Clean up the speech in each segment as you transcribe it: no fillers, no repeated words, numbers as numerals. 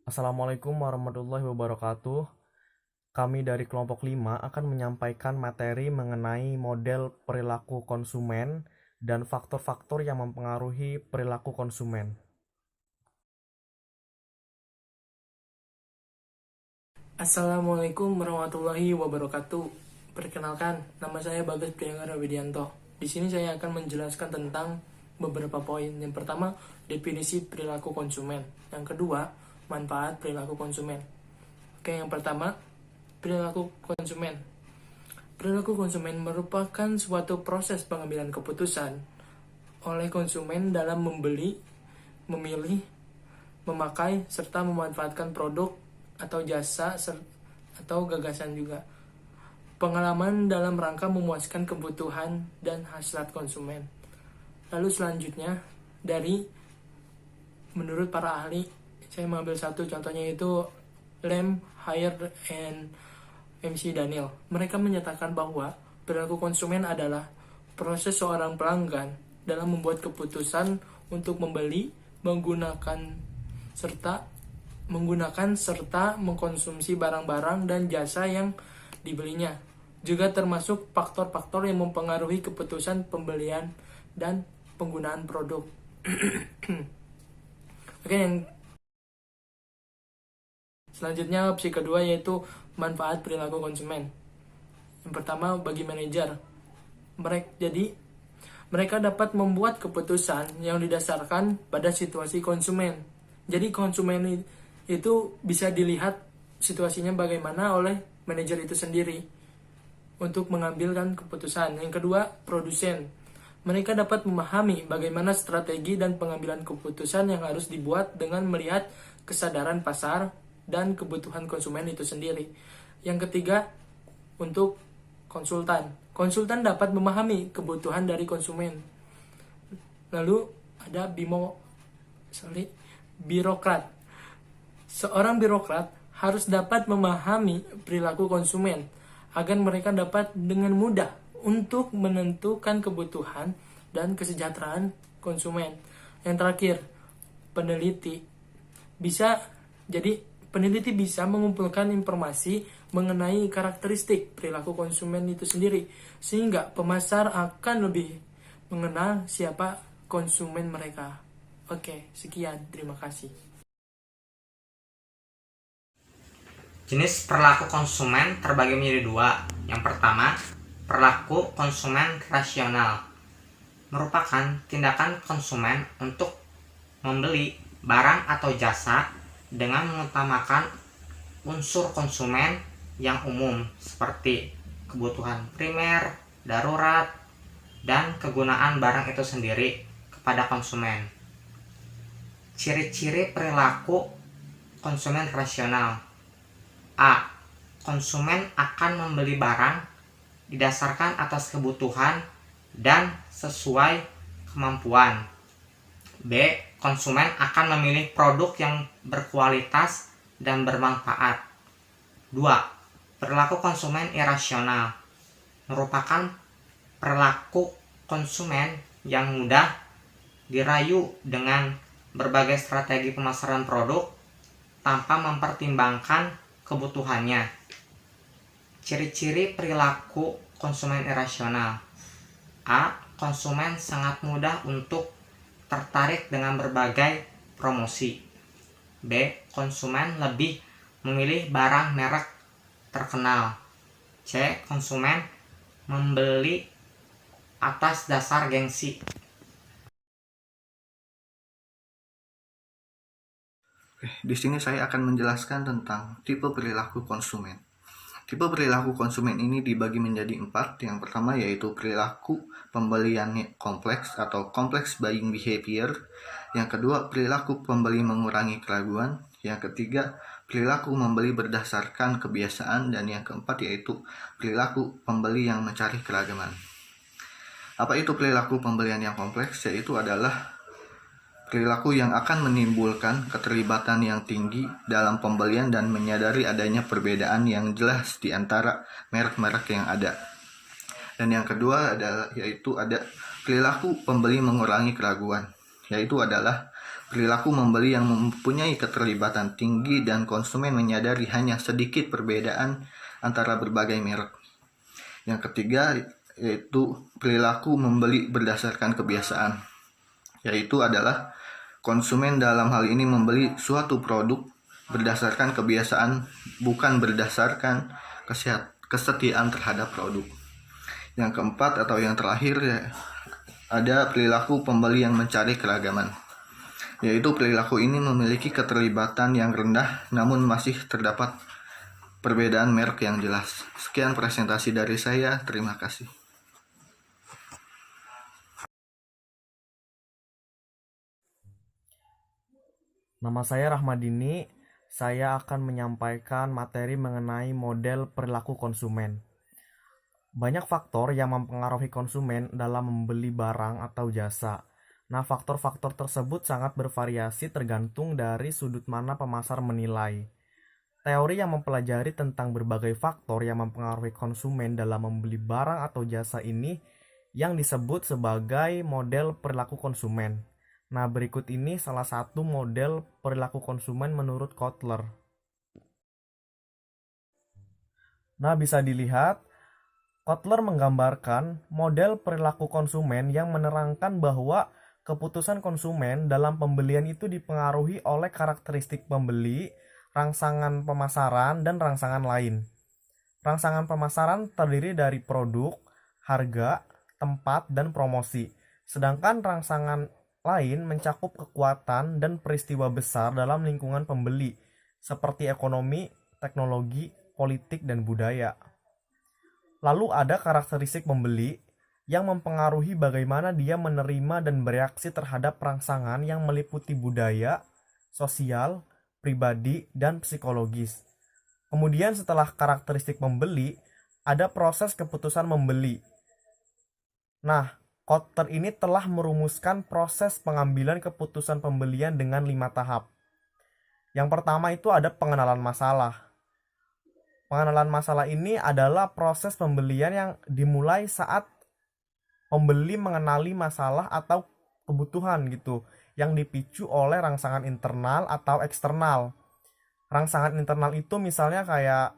Assalamualaikum warahmatullahi wabarakatuh. Kami dari kelompok 5 akan menyampaikan materi mengenai model perilaku konsumen dan faktor-faktor yang mempengaruhi perilaku konsumen. Assalamualaikum warahmatullahi wabarakatuh. Perkenalkan, nama saya Bagas Priyangara Widianto. Di sini saya akan menjelaskan tentang beberapa poin. Yang pertama, definisi perilaku konsumen. Yang kedua, manfaat perilaku konsumen. Oke, yang pertama, perilaku konsumen. Perilaku konsumen merupakan suatu proses pengambilan keputusan oleh konsumen dalam membeli, memilih, memakai, serta memanfaatkan produk atau jasa atau gagasan juga. Pengalaman dalam rangka memuaskan kebutuhan dan hasrat konsumen. Lalu selanjutnya, menurut para ahli, saya mengambil satu contohnya yaitu Lem, Hire, and MC Daniel. Mereka menyatakan bahwa perilaku konsumen adalah proses seorang pelanggan dalam membuat keputusan untuk membeli, menggunakan serta mengkonsumsi barang-barang dan jasa yang dibelinya. Juga termasuk faktor-faktor yang mempengaruhi keputusan pembelian dan penggunaan produk. Oke, yang selanjutnya opsi kedua yaitu manfaat perilaku konsumen. Yang pertama, bagi manajer, mereka dapat membuat keputusan yang didasarkan pada situasi konsumen. Jadi konsumen itu bisa dilihat situasinya bagaimana oleh manajer itu sendiri untuk mengambilkan keputusan. Yang kedua, produsen. Mereka dapat memahami bagaimana strategi dan pengambilan keputusan yang harus dibuat dengan melihat kesadaran pasar dan kebutuhan konsumen itu sendiri. Yang ketiga, untuk konsultan. Konsultan dapat memahami kebutuhan dari konsumen. Lalu ada birokrat. Seorang birokrat harus dapat memahami perilaku konsumen agar mereka dapat dengan mudah untuk menentukan kebutuhan dan kesejahteraan konsumen. Yang terakhir, peneliti. Peneliti bisa mengumpulkan informasi mengenai karakteristik perilaku konsumen itu sendiri, sehingga pemasar akan lebih mengenal siapa konsumen mereka. Oke, sekian. Terima kasih. Jenis perilaku konsumen terbagi menjadi dua. Yang pertama, perilaku konsumen rasional merupakan tindakan konsumen untuk membeli barang atau jasa dengan mengutamakan unsur konsumen yang umum seperti kebutuhan primer, darurat, dan kegunaan barang itu sendiri kepada konsumen. Ciri-ciri perilaku konsumen rasional. A. Konsumen akan membeli barang didasarkan atas kebutuhan dan sesuai kemampuan. B. Konsumen akan memilih produk yang berkualitas dan bermanfaat. 2. Perilaku konsumen irasional merupakan perilaku konsumen yang mudah dirayu dengan berbagai strategi pemasaran produk tanpa mempertimbangkan kebutuhannya. Ciri-ciri perilaku konsumen irasional. A. Konsumen sangat mudah untuk tertarik dengan berbagai promosi. B. Konsumen lebih memilih barang merek terkenal. C. Konsumen membeli atas dasar gengsi. Di sini saya akan menjelaskan tentang tipe perilaku konsumen. Tipe perilaku konsumen ini dibagi menjadi 4. Yang pertama yaitu perilaku pembelian kompleks atau complex buying behavior. Yang kedua, perilaku pembeli mengurangi keraguan. Yang ketiga, perilaku membeli berdasarkan kebiasaan. Dan yang keempat yaitu perilaku pembeli yang mencari keragaman. Apa itu perilaku pembelian yang kompleks? Yaitu adalah perilaku yang akan menimbulkan keterlibatan yang tinggi dalam pembelian dan menyadari adanya perbedaan yang jelas di antara merek-merek yang ada. Dan yang kedua adalah yaitu ada perilaku pembeli mengurangi keraguan, yaitu adalah perilaku membeli yang mempunyai keterlibatan tinggi dan konsumen menyadari hanya sedikit perbedaan antara berbagai merek. Yang ketiga yaitu perilaku membeli berdasarkan kebiasaan, yaitu adalah konsumen dalam hal ini membeli suatu produk berdasarkan kebiasaan, bukan berdasarkan kesetiaan terhadap produk. Yang keempat atau yang terakhir ada perilaku pembeli yang mencari keragaman, yaitu perilaku ini memiliki keterlibatan yang rendah namun masih terdapat perbedaan merek yang jelas. Sekian presentasi dari saya, terima kasih. Nama saya Rahmadini. Saya akan menyampaikan materi mengenai model perilaku konsumen. Banyak faktor yang mempengaruhi konsumen dalam membeli barang atau jasa. Nah, faktor-faktor tersebut sangat bervariasi tergantung dari sudut mana pemasar menilai. Teori yang mempelajari tentang berbagai faktor yang mempengaruhi konsumen dalam membeli barang atau jasa ini yang disebut sebagai model perilaku konsumen. Nah, berikut ini salah satu model perilaku konsumen menurut Kotler. Nah, bisa dilihat, Kotler menggambarkan model perilaku konsumen yang menerangkan bahwa keputusan konsumen dalam pembelian itu dipengaruhi oleh karakteristik pembeli, rangsangan pemasaran, dan rangsangan lain. Rangsangan pemasaran terdiri dari produk, harga, tempat, dan promosi. Sedangkan rangsangan lain mencakup kekuatan dan peristiwa besar dalam lingkungan pembeli, seperti ekonomi, teknologi, politik, dan budaya. Lalu ada karakteristik pembeli yang mempengaruhi bagaimana dia menerima dan bereaksi terhadap rangsangan yang meliputi budaya, sosial, pribadi, dan psikologis. Kemudian setelah karakteristik pembeli, ada proses keputusan membeli. Nah, Kotler ini telah merumuskan proses pengambilan keputusan pembelian dengan 5 tahap. Yang pertama itu ada pengenalan masalah. Pengenalan masalah ini adalah proses pembelian yang dimulai saat pembeli mengenali masalah atau kebutuhan gitu, yang dipicu oleh rangsangan internal atau eksternal. Rangsangan internal itu misalnya kayak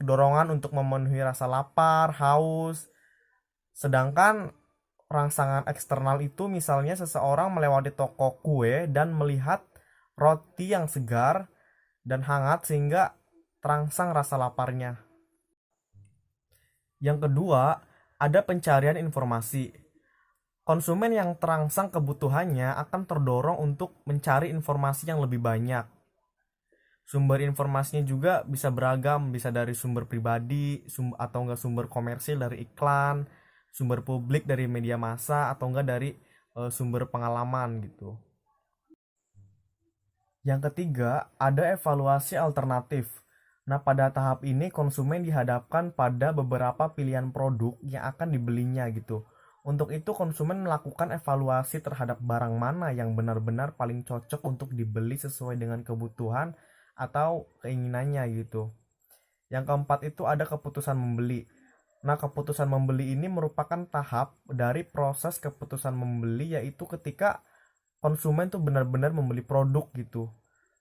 dorongan untuk memenuhi rasa lapar, haus. Sedangkan rangsangan eksternal itu misalnya seseorang melewati toko kue dan melihat roti yang segar dan hangat sehingga terangsang rasa laparnya. Yang kedua, ada pencarian informasi. Konsumen yang terangsang kebutuhannya akan terdorong untuk mencari informasi yang lebih banyak. Sumber informasinya juga bisa beragam, bisa dari sumber pribadi, atau enggak sumber komersil dari iklan, sumber publik dari media massa, atau enggak dari sumber pengalaman gitu. Yang ketiga, ada evaluasi alternatif. Nah, pada tahap ini konsumen dihadapkan pada beberapa pilihan produk yang akan dibelinya gitu. Untuk itu konsumen melakukan evaluasi terhadap barang mana yang benar-benar paling cocok untuk dibeli sesuai dengan kebutuhan atau keinginannya gitu. Yang keempat itu ada keputusan membeli. Nah, keputusan membeli ini merupakan tahap dari proses keputusan membeli, yaitu ketika konsumen tuh benar-benar membeli produk gitu.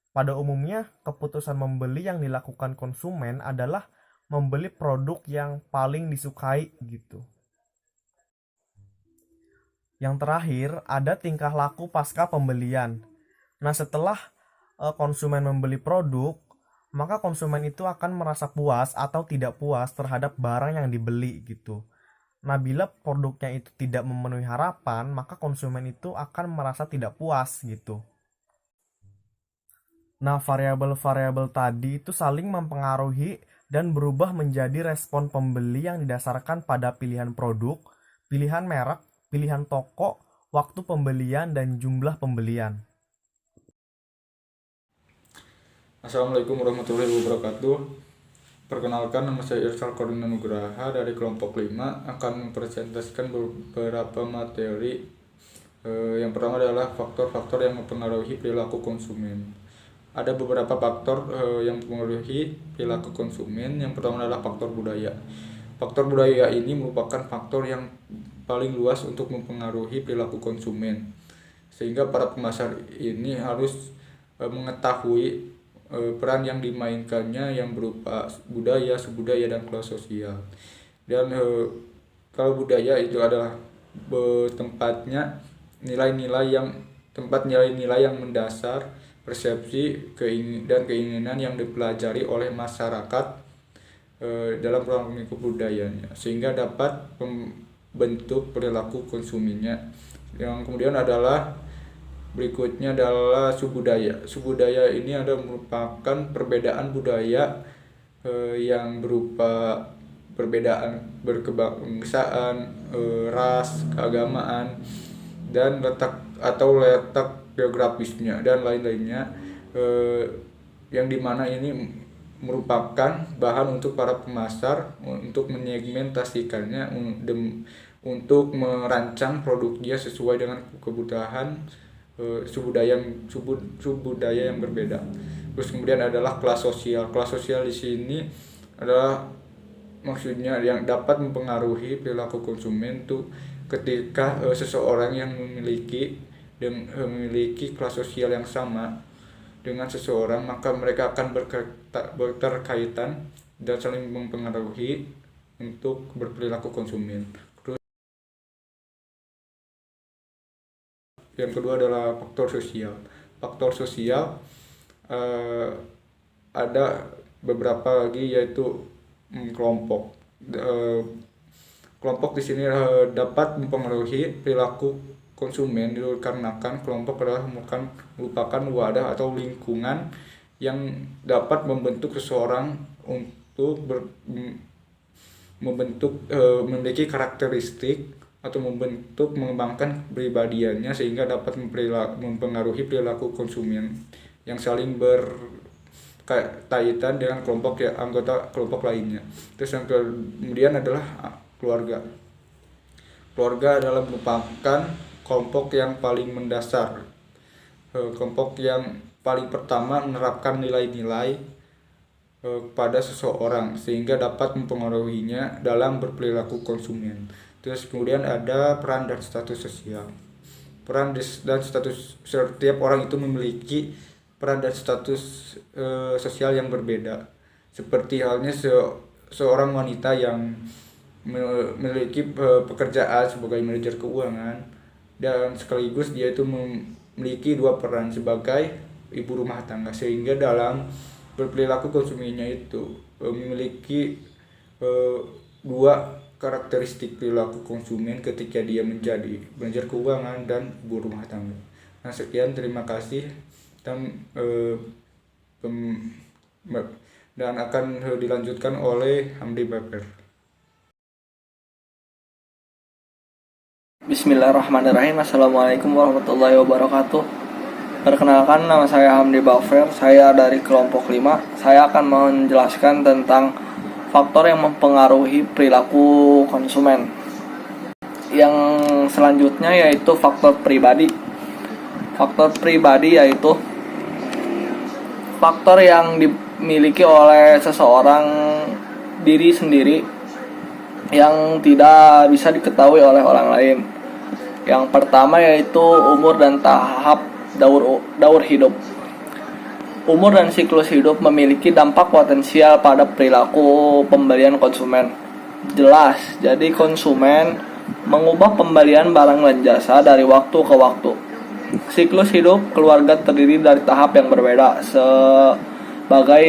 Pada umumnya, keputusan membeli yang dilakukan konsumen adalah membeli produk yang paling disukai gitu. Yang terakhir, ada tingkah laku pasca pembelian. Nah, setelah konsumen membeli produk, maka konsumen itu akan merasa puas atau tidak puas terhadap barang yang dibeli gitu. Nah, bila produknya itu tidak memenuhi harapan, maka konsumen itu akan merasa tidak puas gitu. Nah, variabel-variabel tadi itu saling mempengaruhi dan berubah menjadi respon pembeli yang didasarkan pada pilihan produk, pilihan merek, pilihan toko, waktu pembelian, dan jumlah pembelian. Assalamualaikum warahmatullahi wabarakatuh. Perkenalkan, nama saya Irsal Kordina Nugraha dari kelompok 5 akan mempresentasikan beberapa materi. Yang pertama adalah faktor-faktor yang mempengaruhi perilaku konsumen. Ada beberapa faktor yang mempengaruhi perilaku konsumen. Yang pertama adalah faktor budaya. Faktor budaya ini merupakan faktor yang paling luas untuk mempengaruhi perilaku konsumen. sehingga para pemasar ini harus mengetahui peran yang dimainkannya yang berupa budaya, subudaya, dan kelas sosial. Dan kalau budaya itu adalah tempatnya nilai-nilai yang mendasar persepsi dan keinginan yang dipelajari oleh masyarakat dalam ruang lingkup budayanya, sehingga dapat membentuk perilaku konsumennya. Yang kemudian berikutnya adalah subudaya. Subudaya ini merupakan perbedaan budaya yang berupa perbedaan berkebangsaan, ras, keagamaan, dan letak geografisnya dan lain-lainnya, yang dimana ini merupakan bahan untuk para pemasar untuk menyegmentasikannya untuk merancang produknya sesuai dengan kebutuhan subudaya yang berbeda. Terus kemudian adalah kelas sosial. Kelas sosial di sini adalah maksudnya yang dapat mempengaruhi perilaku konsumen tuh ketika seseorang yang memiliki kelas sosial yang sama dengan seseorang, maka mereka akan berterkaitan dan saling mempengaruhi untuk berperilaku konsumen. Yang kedua adalah faktor sosial. Faktor sosial ada beberapa lagi, yaitu kelompok. Kelompok di sini dapat mempengaruhi perilaku konsumen dikarenakan kelompok adalah merupakan wadah atau lingkungan yang dapat membentuk seseorang untuk memiliki karakteristik atau mengembangkan kepribadiannya, sehingga dapat mempengaruhi perilaku konsumen yang saling berkaitan dengan anggota kelompok lainnya. Terus yang kemudian adalah keluarga. Keluarga adalah merupakan kelompok yang paling mendasar, kelompok yang paling pertama menerapkan nilai-nilai pada seseorang sehingga dapat mempengaruhinya dalam berperilaku konsumen. Terus kemudian ada peran dan status sosial. Peran dan status, setiap orang itu memiliki peran dan status sosial yang berbeda. Seperti halnya seorang wanita yang memiliki pekerjaan sebagai manajer keuangan, dan sekaligus dia itu memiliki dua peran sebagai ibu rumah tangga, sehingga dalam berperilaku konsumennya itu memiliki dua karakteristik perilaku konsumen ketika dia menjadi manajer keuangan dan ibu rumah tangga. Nah, sekian, terima kasih, dan akan dilanjutkan oleh Hamdi Bakar. Bismillahirrahmanirrahim. Assalamualaikum warahmatullahi wabarakatuh. Perkenalkan, nama saya Hamdi Bakar. Saya dari kelompok 5. Saya akan menjelaskan tentang faktor yang mempengaruhi perilaku konsumen. Yang selanjutnya yaitu faktor pribadi. Faktor pribadi yaitu faktor yang dimiliki oleh seseorang diri sendiri yang tidak bisa diketahui oleh orang lain. Yang pertama yaitu umur dan tahap daur hidup. Umur dan siklus hidup memiliki dampak potensial pada perilaku pembelian konsumen. Jelas, jadi konsumen mengubah pembelian barang dan jasa dari waktu ke waktu. Siklus hidup keluarga terdiri dari tahap yang berbeda, sebagai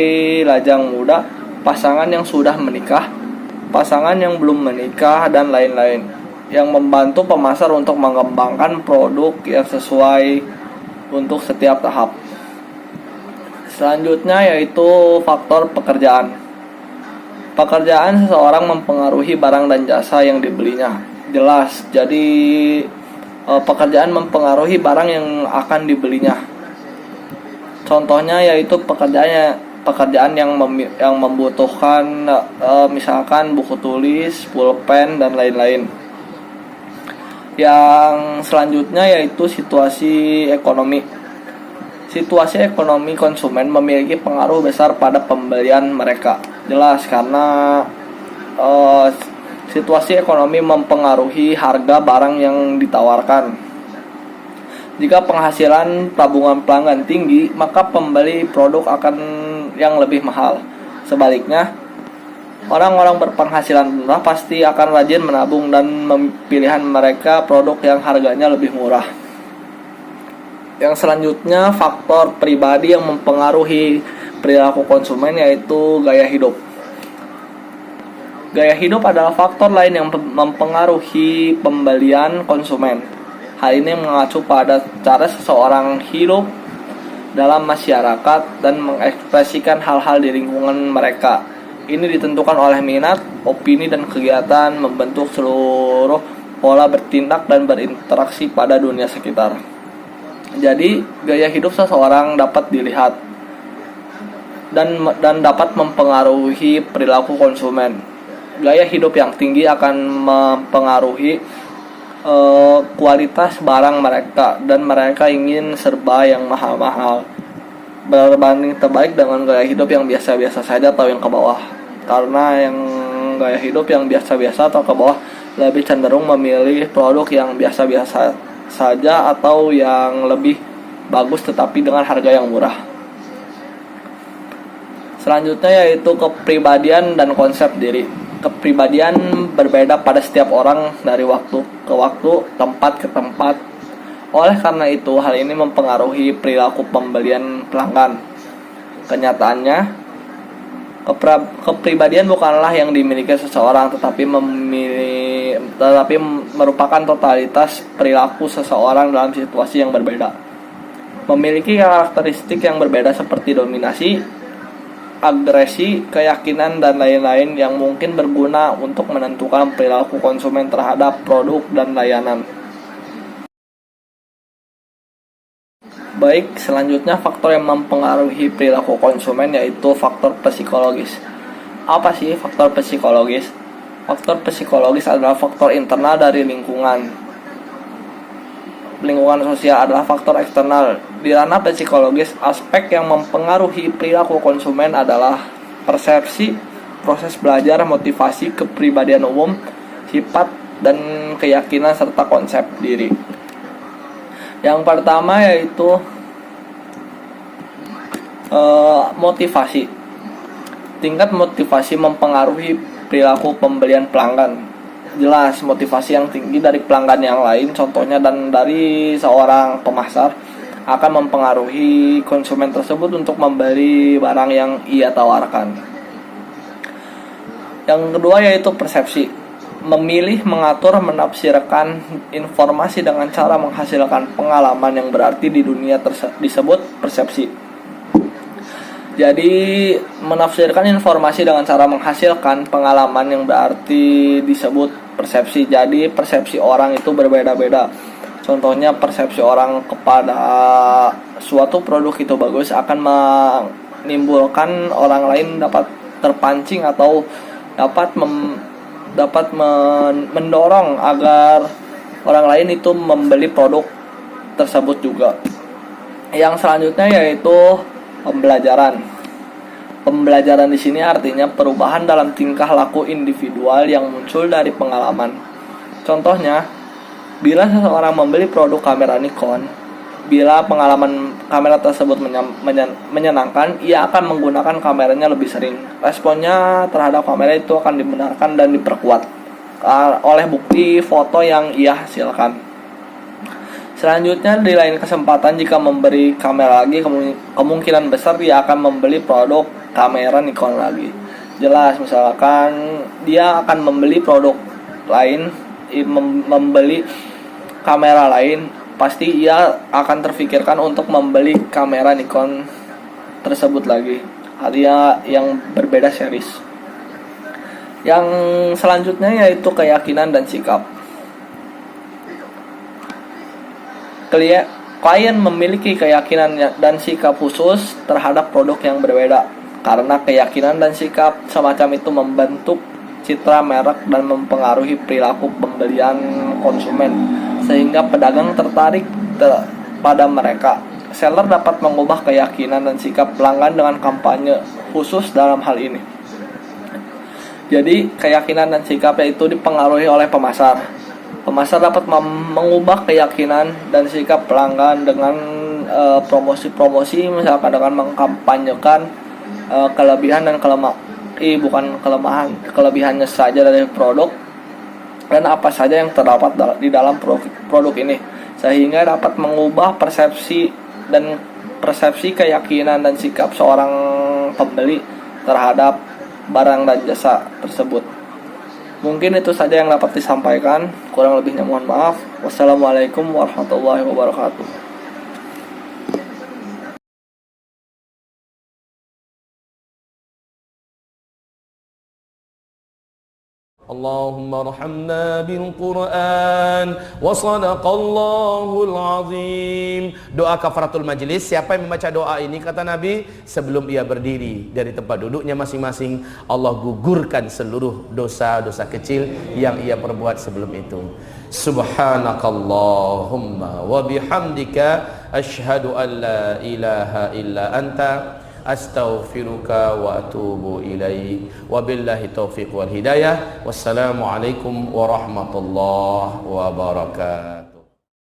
lajang muda, pasangan yang sudah menikah, pasangan yang belum menikah, dan lain-lain, yang membantu pemasar untuk mengembangkan produk yang sesuai untuk setiap tahap. Selanjutnya yaitu faktor pekerjaan. Pekerjaan seseorang mempengaruhi barang dan jasa yang dibelinya. Jelas, jadi pekerjaan mempengaruhi barang yang akan dibelinya. Contohnya yaitu pekerjaan yang membutuhkan misalkan buku tulis, pulpen, dan lain-lain. Yang selanjutnya yaitu situasi ekonomi. Situasi ekonomi konsumen memiliki pengaruh besar pada pembelian mereka. Jelas, karena situasi ekonomi mempengaruhi harga barang yang ditawarkan. Jika penghasilan tabungan pelanggan tinggi, maka pembeli produk akan yang lebih mahal. Sebaliknya, orang-orang berpenghasilan rendah pasti akan rajin menabung dan pilihan mereka produk yang harganya lebih murah. Yang selanjutnya, faktor pribadi yang mempengaruhi perilaku konsumen yaitu gaya hidup. Gaya hidup adalah faktor lain yang mempengaruhi pembelian konsumen. Hal ini mengacu pada cara seseorang hidup dalam masyarakat dan mengekspresikan hal-hal di lingkungan mereka. Ini ditentukan oleh minat, opini, dan kegiatan membentuk seluruh pola bertindak dan berinteraksi pada dunia sekitar. Jadi, gaya hidup seseorang dapat dilihat dan dapat mempengaruhi perilaku konsumen. Gaya hidup yang tinggi akan mempengaruhi kualitas barang mereka, dan mereka ingin serba yang mahal-mahal berbanding terbalik dengan gaya hidup yang biasa-biasa saja atau yang ke bawah. Karena yang gaya hidup yang biasa-biasa atau ke bawah lebih cenderung memilih produk yang biasa-biasa saja atau yang lebih bagus tetapi dengan harga yang murah. Selanjutnya yaitu kepribadian dan konsep diri. Kepribadian berbeda pada setiap orang dari waktu ke waktu, tempat ke tempat. Oleh karena itu, hal ini mempengaruhi perilaku pembelian pelanggan. Kenyataannya, kepribadian bukanlah yang dimiliki seseorang, tetapi merupakan totalitas perilaku seseorang dalam situasi yang berbeda. Memiliki karakteristik yang berbeda seperti dominasi, agresi, keyakinan, dan lain-lain yang mungkin berguna untuk menentukan perilaku konsumen terhadap produk dan layanan. Baik, selanjutnya faktor yang mempengaruhi perilaku konsumen yaitu faktor psikologis. Apa sih faktor psikologis? Faktor psikologis adalah faktor internal dari lingkungan. Lingkungan sosial adalah faktor eksternal. Di ranah psikologis, aspek yang mempengaruhi perilaku konsumen adalah persepsi, proses belajar, motivasi, kepribadian umum, sifat, dan keyakinan serta konsep diri. Yang pertama yaitu motivasi. Tingkat motivasi mempengaruhi perilaku pembelian pelanggan. Jelas, motivasi yang tinggi dari pelanggan yang lain, contohnya dan dari seorang pemasar, akan mempengaruhi konsumen tersebut untuk membeli barang yang ia tawarkan. Yang kedua yaitu persepsi. Memilih, mengatur, menafsirkan informasi dengan cara menghasilkan pengalaman yang berarti di dunia disebut persepsi. Jadi, menafsirkan informasi dengan cara menghasilkan pengalaman yang berarti disebut persepsi. Jadi, persepsi orang itu berbeda-beda. Contohnya, persepsi orang kepada suatu produk itu bagus akan menimbulkan orang lain dapat terpancing atau dapat mendorong agar orang lain itu membeli produk tersebut juga. Yang selanjutnya yaitu pembelajaran. Pembelajaran di sini artinya perubahan dalam tingkah laku individual yang muncul dari pengalaman. Contohnya, bila seseorang membeli produk kamera Nikon, bila pengalaman kamera tersebut menyenangkan, ia akan menggunakan kameranya lebih sering. Responnya terhadap kamera itu akan dibenarkan dan diperkuat oleh bukti foto yang ia hasilkan. Selanjutnya, di lain kesempatan jika memberi kamera lagi, kemungkinan besar dia akan membeli produk kamera Nikon lagi. Jelas, misalkan dia akan membeli produk lain, membeli kamera lain, pasti ia akan terfikirkan untuk membeli kamera Nikon tersebut lagi. Artinya yang berbeda series. Yang selanjutnya yaitu keyakinan dan sikap. Klien memiliki keyakinan dan sikap khusus terhadap produk yang berbeda. Karena keyakinan dan sikap semacam itu membentuk citra merek dan mempengaruhi perilaku pembelian konsumen, sehingga pedagang tertarik pada mereka. Seller dapat mengubah keyakinan dan sikap pelanggan dengan kampanye khusus dalam hal ini. Jadi, keyakinan dan sikap itu dipengaruhi oleh pemasar. Pemasar dapat mengubah keyakinan dan sikap pelanggan dengan promosi-promosi, misalkan dengan mengkampanyekan kelebihan dan kelebihannya saja dari produk dan apa saja yang terdapat di dalam produk ini, sehingga dapat mengubah persepsi keyakinan dan sikap seorang pembeli terhadap barang dan jasa tersebut. Mungkin itu saja yang dapat disampaikan, kurang lebihnya mohon maaf. Wassalamualaikum warahmatullahi wabarakatuh. اللهم ارحمنا بالقرآن وصدق الله العظيم. Doa kafaratul majlis, siapa yang membaca doa ini kata Nabi, sebelum ia berdiri dari tempat duduknya masing-masing, Allah gugurkan seluruh dosa-dosa kecil yang ia perbuat sebelum itu. Subhanakallahumma wa bihamdika asyhadu an la ilaha illa anta astaghfiruka wa atubu ilaik. Wabillahi taufiq wal hidayah. Wassalamu alaikum warahmatullahi wabarakatuh.